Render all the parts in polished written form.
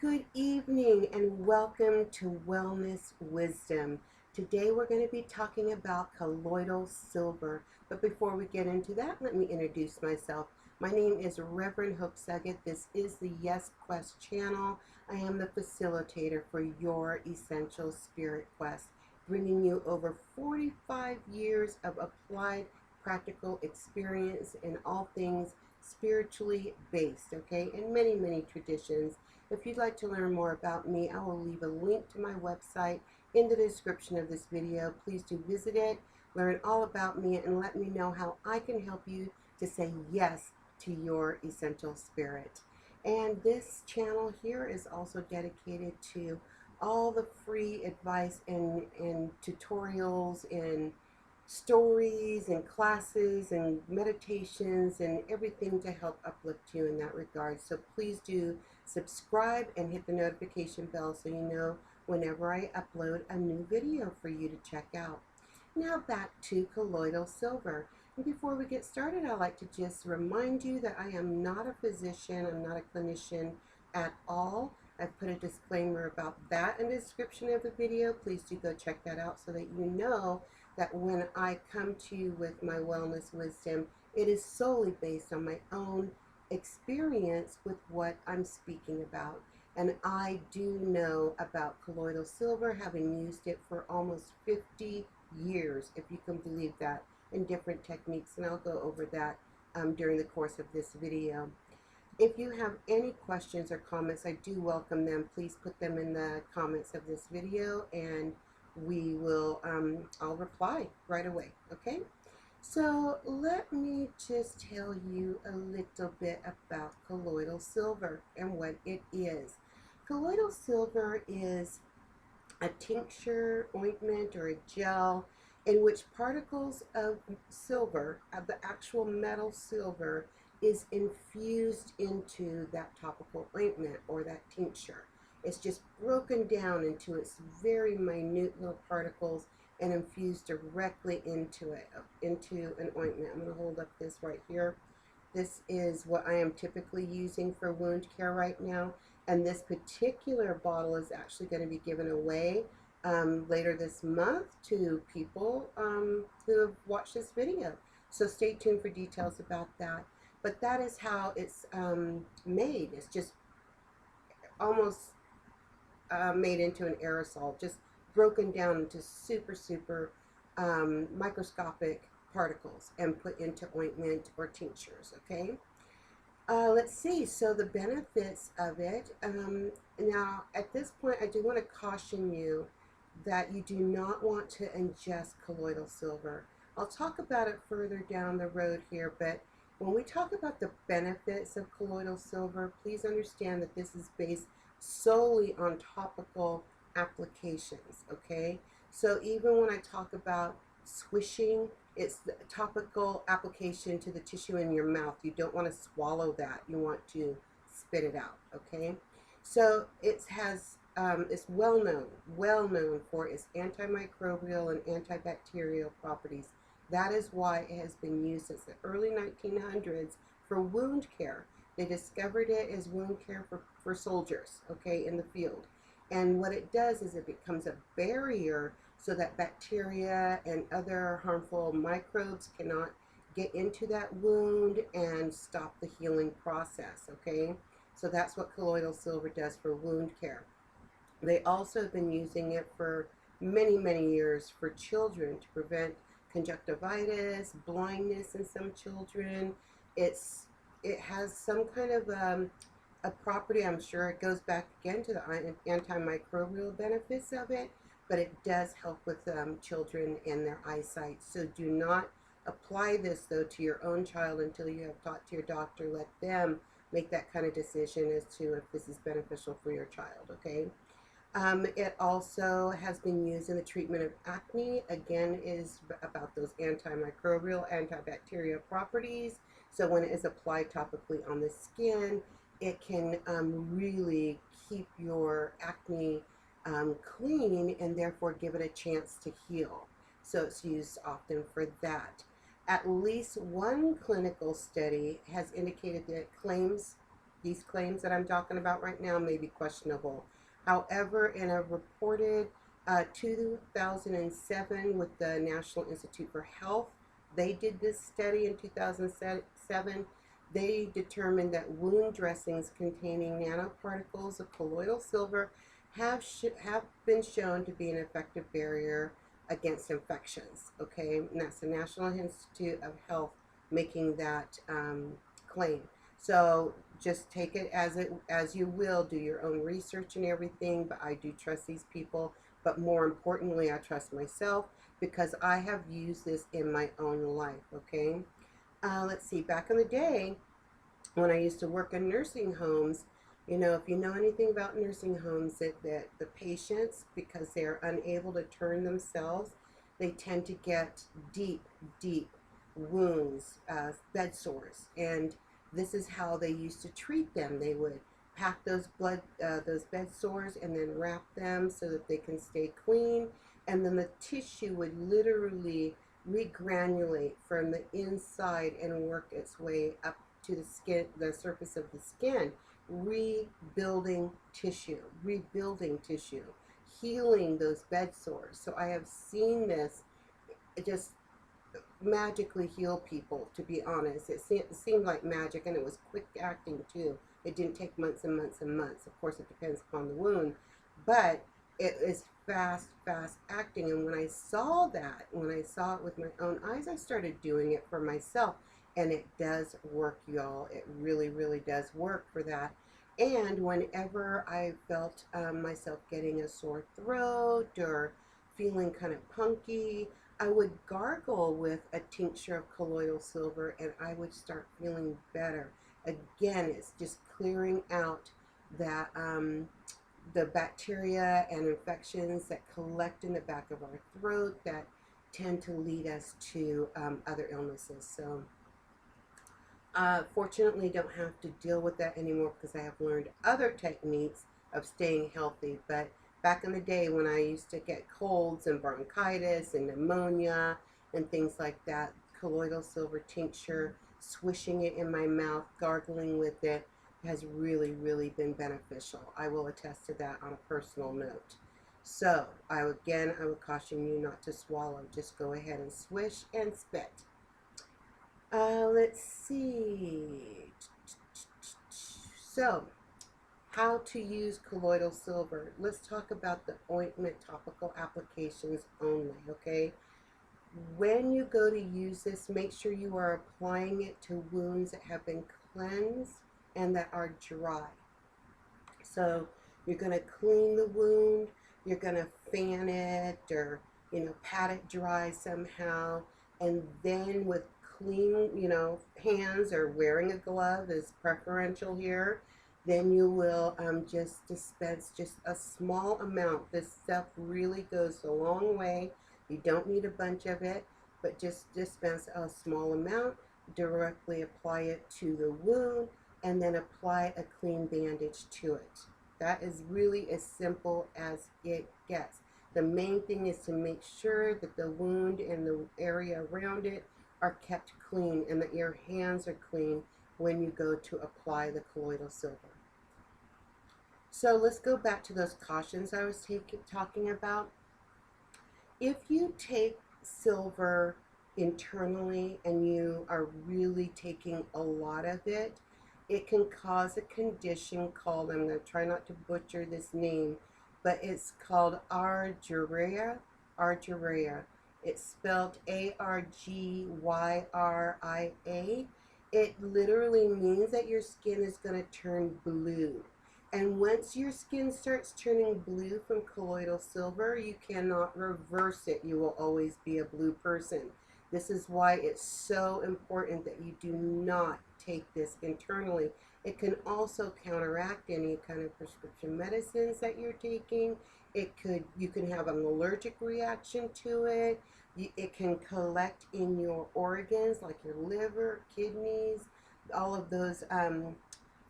Good evening and welcome to Wellness Wisdom. Today we're going to be talking about colloidal silver. But before we get into that, let me introduce myself. My name is Reverend Hope Suggett. This is the Y.E.S Quest channel. I am the facilitator for your Essential Spirit Quest, bringing you over 45 years of applied practical experience in all things spiritually based, okay, and many traditions. If you'd like to learn more about me, I will leave a link to my website in the description of this video. Please do visit it, learn all about me, and let me know how I can help you to say yes to your essential spirit. And this channel here is also dedicated to all the free advice and tutorials and stories and classes and meditations and everything to help uplift you in that regard. So please do subscribe and hit the notification bell so you know whenever I upload a new video for you to check out. Now back to colloidal silver. And before we get started, I'd like to just remind you that I am not a physician, I'm not a clinician at all. I've put a disclaimer about that in the description of the video. Please do go check that out so that you know that when I come to you with my wellness wisdom, it is solely based on my own experience with what I'm speaking about. And I do know about colloidal silver, having used it for almost 50 years, if you can believe that, in different techniques. And I'll go over that during the course of this video. If you have any questions or comments, I do welcome them. Please put them in the comments of this video and we will, I'll reply right away, okay? So let me just tell you a little bit about colloidal silver and what it is. Colloidal silver is a tincture, ointment, or a gel in which particles of silver, of the actual metal silver, is infused into that topical ointment or that tincture. It's just broken down into its very minute little particles and infused directly into it, into an ointment. I'm going to hold up this right here. This is what I am typically using for wound care right now. And this particular bottle is actually going to be given away later this month to people who have watched this video. So stay tuned for details about that. But that is how it's made. It's just almost made into an aerosol, just broken down into super microscopic particles and put into ointment or tinctures, okay? Let's see, so the benefits of it. Now, at this point, I do want to caution you that you do not want to ingest colloidal silver. I'll talk about it further down the road here, but when we talk about the benefits of colloidal silver, please understand that this is based solely on topical applications, okay? So even when I talk about swishing, it's the topical application to the tissue in your mouth. You don't want to swallow that. You want to spit it out, okay? So it has, it's well known for its antimicrobial and antibacterial properties. That is why it has been used since the early 1900s for wound care. They discovered it as wound care for soldiers, okay, in the field. And what it does is it becomes a barrier so that bacteria and other harmful microbes cannot get into that wound and stop the healing process, okay? So that's what colloidal silver does for wound care. They also have been using it for many years for children to prevent conjunctivitis, blindness in some children. It has some kind of a property, I'm sure it goes back again to the antimicrobial benefits of it, but it does help with children and their eyesight. So do not apply this, though, to your own child until you have talked to your doctor. Let them make that kind of decision as to if this is beneficial for your child, okay? It also has been used in the treatment of acne. Again, is about those antimicrobial, antibacterial properties. So when it is applied topically on the skin, it can really keep your acne clean and therefore give it a chance to heal. So it's used often for that. At least one clinical study has indicated that it claims these claims that I'm talking about right now may be questionable. However, in a reported 2007 with the National Institute for Health, they did this study in 2007. They determined that wound dressings containing nanoparticles of colloidal silver have been shown to be an effective barrier against infections. Okay, and that's the National Institute of Health making that claim. So just take it as you will. Do your own research and everything. But I do trust these people. But more importantly, I trust myself because I have used this in my own life. Okay. Let's see. Back in the day, when I used to work in nursing homes, you know, if you know anything about nursing homes, that the patients, because they're unable to turn themselves, they tend to get deep, deep wounds, bed sores, and this is how they used to treat them. They would pack those bed sores, and then wrap them so that they can stay clean, and then the tissue would literally regranulate from the inside and work its way up to the skin, the surface of the skin, rebuilding tissue, healing those bed sores. So I have seen this just magically heal people, to be honest. It seemed like magic, and it was quick acting too. It didn't take months and months and months. Of course, it depends upon the wound, but it is fast acting. And when I saw it with my own eyes, I started doing it for myself. And it does work, y'all. It really, really does work for that. And whenever I felt myself getting a sore throat or feeling kind of punky, I would gargle with a tincture of colloidal silver, and I would start feeling better. Again, it's just clearing out that the bacteria and infections that collect in the back of our throat that tend to lead us to other illnesses. So fortunately, don't have to deal with that anymore because I have learned other techniques of staying healthy. But back in the day when I used to get colds and bronchitis and pneumonia and things like that, colloidal silver tincture, swishing it in my mouth, gargling with it, has really, really been beneficial. I will attest to that on a personal note. So, I would caution you not to swallow. Just go ahead and swish and spit. Let's see. So, how to use colloidal silver. Let's talk about the ointment topical applications only, okay? When you go to use this, make sure you are applying it to wounds that have been cleansed and that are dry. So, you're going to clean the wound, you're going to fan it or, pat it dry somehow, and then with clean, hands, or wearing a glove is preferential here, then you will just dispense just a small amount. This stuff really goes a long way. You don't need a bunch of it, but just dispense a small amount, directly apply it to the wound, and then apply a clean bandage to it. That is really as simple as it gets. The main thing is to make sure that the wound and the area around it are kept clean and that your hands are clean when you go to apply the colloidal silver. So let's go back to those cautions I was talking about. If you take silver internally and you are really taking a lot of it, it can cause a condition called, I'm going to try not to butcher this name, but it's called argyria. It's spelled Argyria. It literally means that your skin is going to turn blue. And once your skin starts turning blue from colloidal silver, you cannot reverse it. You will always be a blue person. This is why it's so important that you do not take this internally. It can also counteract any kind of prescription medicines that you're taking. You can have an allergic reaction to it. It can collect in your organs like your liver, kidneys, all of those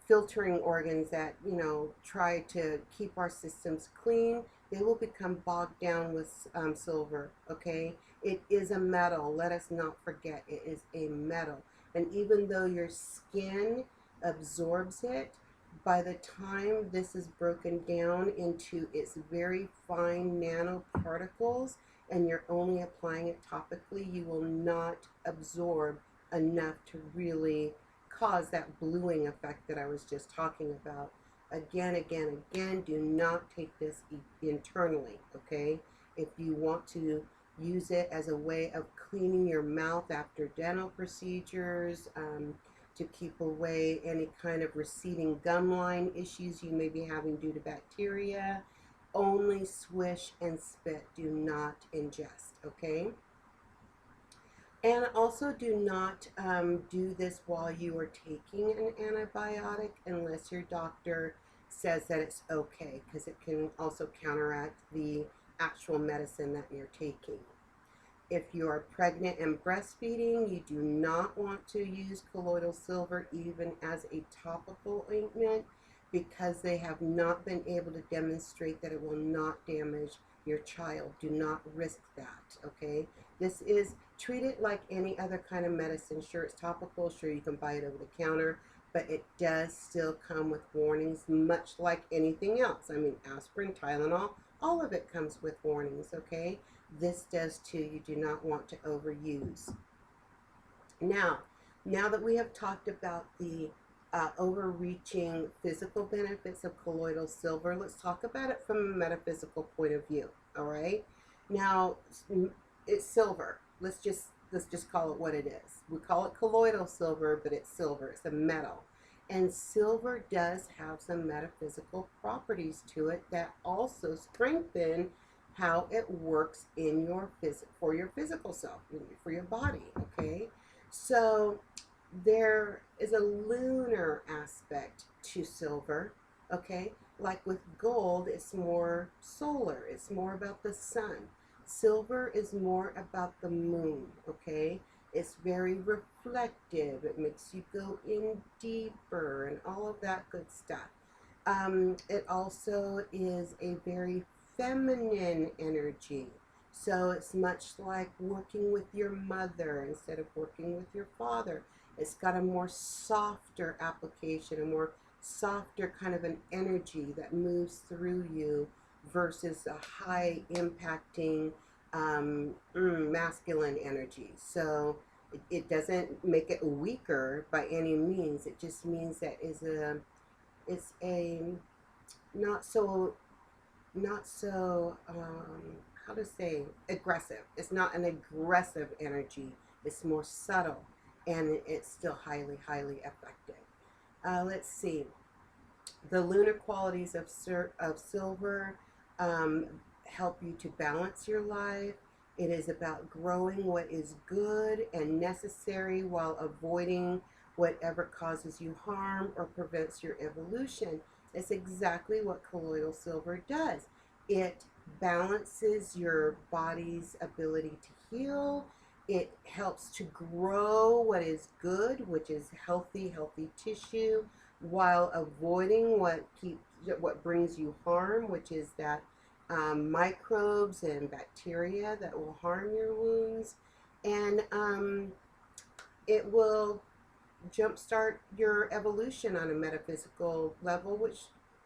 filtering organs that, try to keep our systems clean. They will become bogged down with silver, okay? It is a metal. Let us not forget, it is a metal. And even though your skin absorbs it, by the time this is broken down into its very fine nanoparticles and you're only applying it topically, you will not absorb enough to really cause that bluing effect that I was just talking about. Again, do not take this internally, okay? If you want to use it as a way of cleaning your mouth after dental procedures, to keep away any kind of receding gum line issues you may be having due to bacteria, only swish and spit. Do not ingest, okay? And also do not do this while you are taking an antibiotic unless your doctor says that it's okay, because it can also counteract the actual medicine that you're taking. If you are pregnant and breastfeeding, you do not want to use colloidal silver even as a topical ointment, because they have not been able to demonstrate that it will not damage your child. Do not risk that, okay? This is, treat it like any other kind of medicine. Sure, it's topical, sure you can buy it over the counter, but it does still come with warnings, much like anything else. I mean, aspirin, Tylenol, all of it comes with warnings, okay? This does too. You do not want to overuse. Now that we have talked about the overreaching physical benefits of colloidal silver, let's talk about it from a metaphysical point of view. All right. Now, it's silver. Let's just call it what it is. We call it colloidal silver, but it's silver. It's a metal. And silver does have some metaphysical properties to it that also strengthen how it works in your for your physical self, for your body, okay? So there is a lunar aspect to silver, okay? Like with gold, it's more solar. It's more about the sun. Silver is more about the moon, okay? It's very reflective. It makes you go in deeper and all of that good stuff. It also is a very feminine energy. So it's much like working with your mother instead of working with your father. It's got a more softer application, a more softer kind of an energy that moves through you versus a high impacting masculine energy. So it doesn't make it weaker by any means. It just means that it's a not so how to say, aggressive. It's not an aggressive energy. It's more subtle, and it's still highly effective. Let's see. The lunar qualities of silver help you to balance your life. It is about growing what is good and necessary while avoiding whatever causes you harm or prevents your evolution. It's exactly what colloidal silver does. It balances your body's ability to heal. It helps to grow what is good, which is healthy tissue, while avoiding what brings you harm, which is that microbes and bacteria that will harm your wounds. And it will jumpstart your evolution on a metaphysical level, which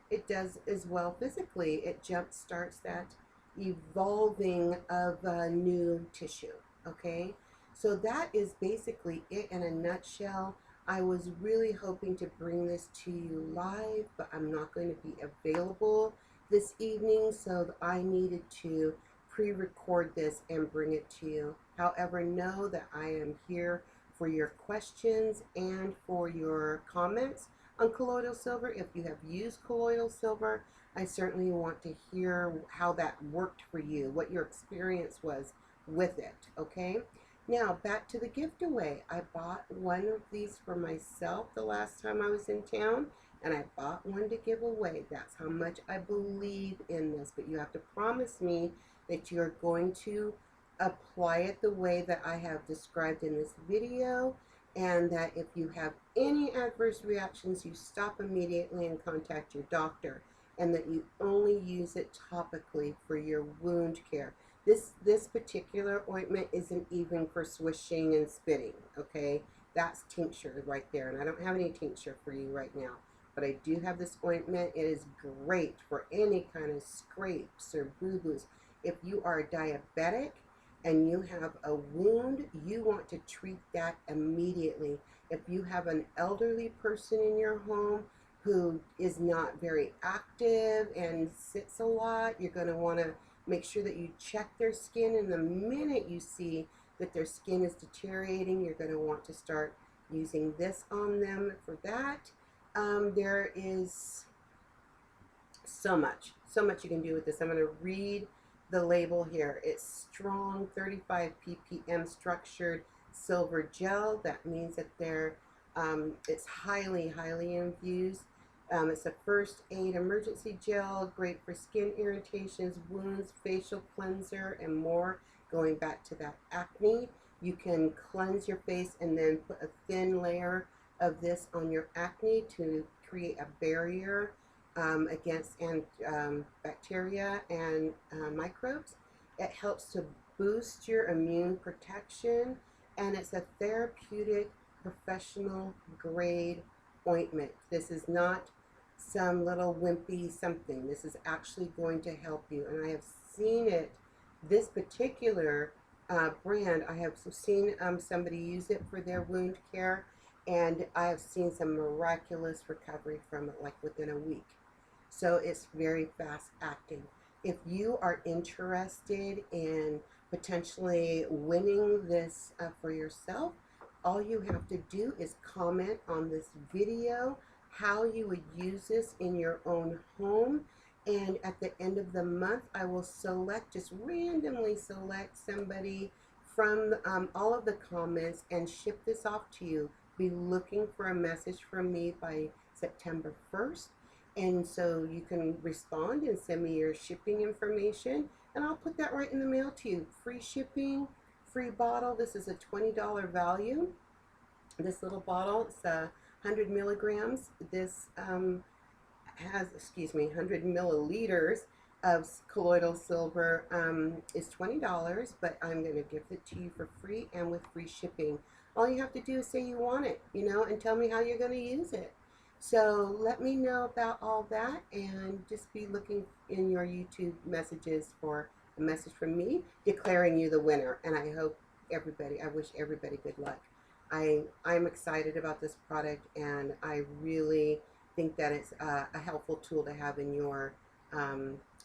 it does as well physically. It jumpstarts that evolving of new tissue, okay? So that is basically it in a nutshell. I was really hoping to bring this to you live, but I'm not going to be available this evening, so I needed to pre-record this and bring it to you. However, know that I am here for your questions and for your comments on colloidal silver. If you have used colloidal silver, I certainly want to hear how that worked for you, what your experience was with it, okay? Now, back to the giveaway. I bought one of these for myself the last time I was in town, and I bought one to give away. That's how much I believe in this, but you have to promise me that you're going to apply it the way that I have described in this video, and that if you have any adverse reactions, you stop immediately and contact your doctor, and that you only use it topically for your wound care. This particular ointment isn't even for swishing and spitting, okay? That's tincture right there, and I don't have any tincture for you right now. but I do have this ointment. It is great for any kind of scrapes or boo-boos. If you are diabetic and you have a wound, you want to treat that immediately. If you have an elderly person in your home who is not very active and sits a lot, you're going to want to make sure that you check their skin, and the minute you see that their skin is deteriorating, you're going to want to start using this on them for that. There is so much you can do with this. I'm going to read the label here. It's strong 35 ppm structured silver gel. That means that it's highly infused. It's a first aid emergency gel, great for skin irritations, wounds, facial cleanser, and more. Going back to that acne, you can cleanse your face and then put a thin layer of this on your acne to create a barrier against bacteria and microbes. It helps to boost your immune protection, and it's a therapeutic, professional grade ointment. This is not some little wimpy something. This is actually going to help you, and I have seen it. This particular brand, I have seen somebody use it for their wound care, and I have seen some miraculous recovery from it, like within a week. So it's very fast acting. If you are interested in potentially winning this for yourself, all you have to do is comment on this video how you would use this in your own home, and at the end of the month I will just randomly select somebody from all of the comments and ship this off to you. Be looking for a message from me by September 1st, and so you can respond and send me your shipping information, and I'll put that right in the mail to you. Free shipping, free bottle. This is a $20 value. This little bottle, it's 100 milligrams. This has, 100 milliliters of colloidal silver is $20, but I'm going to give it to you for free and with free shipping. All you have to do is say you want it, and tell me how you're going to use it. So let me know about all that, and just be looking in your YouTube messages for a message from me declaring you the winner. And I wish everybody good luck. I'm excited about this product, and I really think that it's a helpful tool to have in your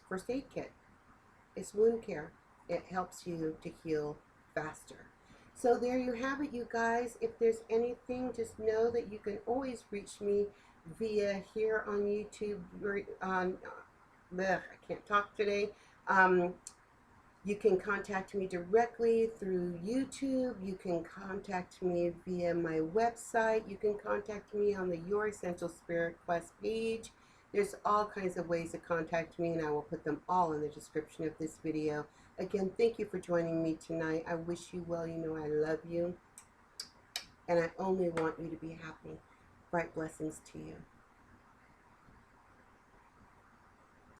first aid kit. It's wound care. It helps you to heal faster. So there you have it, you guys. If there's anything, just know that you can always reach me via here on YouTube. I can't talk today. You can contact me directly through YouTube. You can contact me via my website. You can contact me on the Your Essential Spirit Quest page. There's all kinds of ways to contact me, and I will put them all in the description of this video. Again, thank you for joining me tonight. I wish you well. You know I love you, and I only want you to be happy. Bright blessings to you.